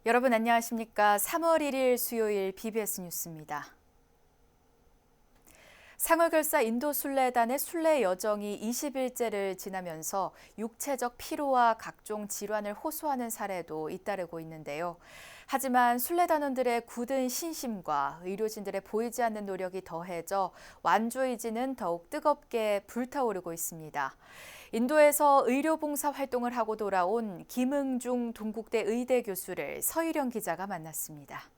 여러분 안녕하십니까? 3월 1일 수요일 BBS 뉴스입니다. 상어결사 인도순례단의 순례 여정이 20일째를 지나면서 육체적 피로와 각종 질환을 호소하는 사례도 잇따르고 있는데요. 하지만 순례단원들의 굳은 신심과 의료진들의 보이지 않는 노력이 더해져 완주 의지는 더욱 뜨겁게 불타오르고 있습니다. 인도에서 의료봉사 활동을 하고 돌아온 김응중 동국대 의대 교수를 서희령 기자가 만났습니다.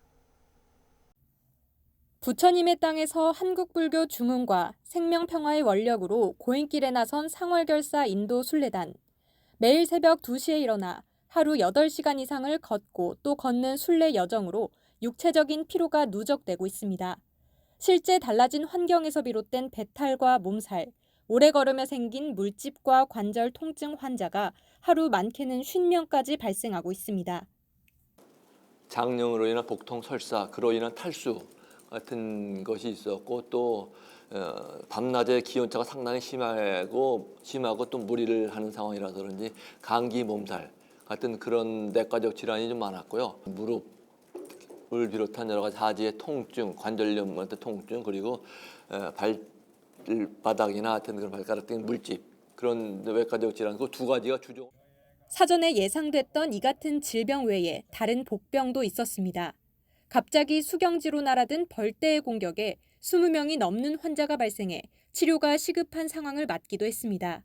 부처님의 땅에서 한국불교 중흥과 생명평화의 원력으로 고행길에 나선 상월결사 인도 순례단. 매일 새벽 2시에 일어나 하루 8시간 이상을 걷고 또 걷는 순례 여정으로 육체적인 피로가 누적되고 있습니다. 실제 달라진 환경에서 비롯된 배탈과 몸살, 오래 걸으며 생긴 물집과 관절 통증 환자가 하루 많게는 50명까지 발생하고 있습니다. 장염으로 인한 복통, 설사, 그로 인한 탈수 같은 것이 있었고 또 밤낮에 기온차가 상당히 심하고 또 무리를 하는 상황이라서 그런지 감기, 몸살 같은 그런 내과적 질환이 좀 많았고요. 무릎을 비롯한 여러 가지 하지의 통증, 관절염 같은 통증 그리고 발바닥이나 하여튼 그런 발가락 등 물집 그런 외과적 질환 그 두 가지가 주종. 사전에 예상됐던 이 같은 질병 외에 다른 복병도 있었습니다. 갑자기 수경지로 날아든 벌떼의 공격에 20명이 넘는 환자가 발생해 치료가 시급한 상황을 맞기도 했습니다.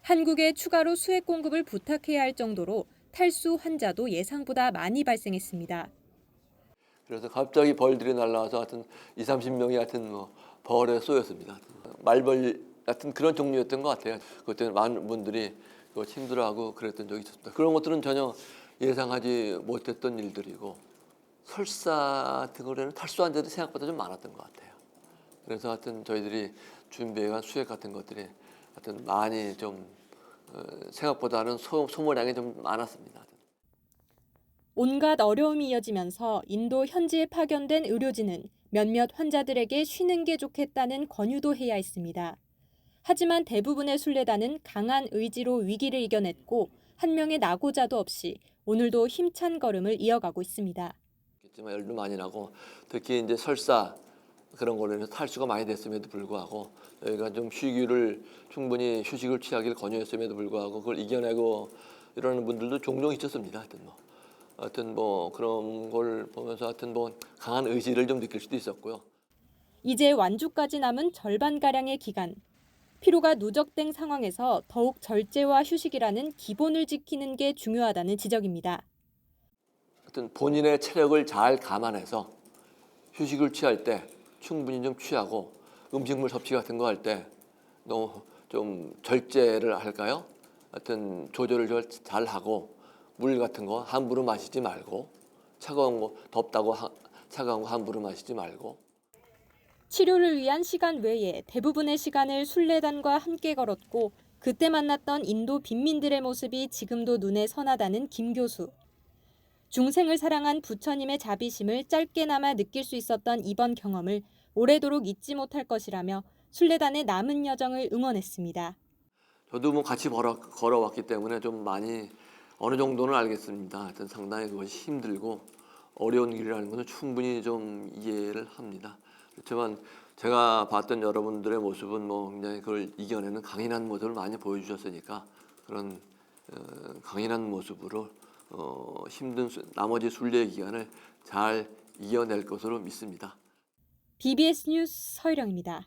한국에 추가로 수액 공급을 부탁해야 할 정도로 탈수 환자도 예상보다 많이 발생했습니다. 그래서 갑자기 벌들이 날라와서 하여튼 30명이 하여튼 벌에 쏘였습니다. 말벌 같은 그런 종류였던 것 같아요. 그때 많은 분들이 힘들어하고 그랬던 적이 있었습니다. 그런 것들은 전혀 예상하지 못했던 일들이고 설사 같은 거에는 탈수 환자들이 생각보다 좀 많았던 것 같아요. 그래서 하여튼 저희들이 준비해간 수액 같은 것들이 하여튼 많이 좀 생각보다는 소모량이 좀 많았습니다. 온갖 어려움이 이어지면서 인도 현지에 파견된 의료진은 몇몇 환자들에게 쉬는 게 좋겠다는 권유도 해야 했습니다. 하지만 대부분의 순례단은 강한 의지로 위기를 이겨냈고 한 명의 낙오자도 없이 오늘도 힘찬 걸음을 이어가고 있습니다. 있지만 열도 많이 나고 특히 이제 설사 그런 걸로 인해서 탈수가 많이 됐음에도 불구하고 저희가 좀 충분히 휴식을 취하기를 권유했음에도 불구하고 그걸 이겨내고 이러는 분들도 종종 있었습니다. 하여튼 그런 걸 보면서 하여튼 강한 의지를 좀 느낄 수도 있었고요. 이제 완주까지 남은 절반가량의 기간. 피로가 누적된 상황에서 더욱 절제와 휴식이라는 기본을 지키는 게 중요하다는 지적입니다. 하여튼 본인의 체력을 잘 감안해서 휴식을 취할 때 충분히 좀 취하고 음식물 섭취 같은 거 할 때 너무 좀 절제를 할까요? 하여튼 조절을 잘 하고 물 같은 거 함부로 마시지 말고 차가운 거 덥다고 차가운 거 함부로 마시지 말고. 치료를 위한 시간 외에 대부분의 시간을 순례단과 함께 걸었고 그때 만났던 인도 빈민들의 모습이 지금도 눈에 선하다는 김 교수. 중생을 사랑한 부처님의 자비심을 짧게나마 느낄 수 있었던 이번 경험을 오래도록 잊지 못할 것이라며 순례단의 남은 여정을 응원했습니다. 저도 같이 걸어왔기 때문에 좀 많이 어느 정도는 알겠습니다. 하여튼 상당히 그것이 힘들고 어려운 길이라는 것은 충분히 좀 이해를 합니다. 그렇지만 제가 봤던 여러분들의 모습은 굉장히 그걸 이겨내는 강인한 모습을 많이 보여주셨으니까 그런 강인한 모습으로 힘든 나머지 순례 기간을 잘 이겨낼 것으로 믿습니다. BBS 뉴스 서희령입니다.